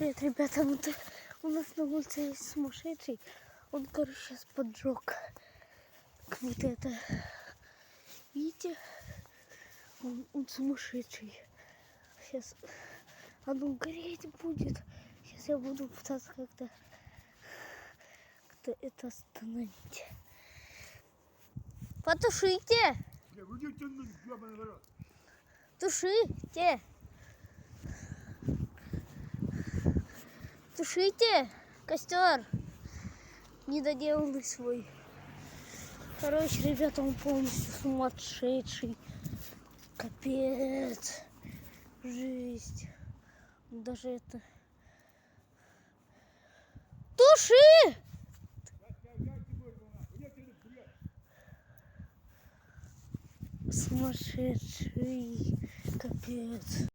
Привет, ребята, вот у нас на улице есть сумасшедший. Он, короче, сейчас поджег. Как будто это... Видите? Он сумасшедший. Сейчас оно гореть будет. Сейчас я буду пытаться как-то это остановить. Потушите! Тушите! Тушите костер недоделанный свой. Короче, ребята, он полностью сумасшедший. Капец. Жесть. Даже это... Туши! Сумасшедший. Капец.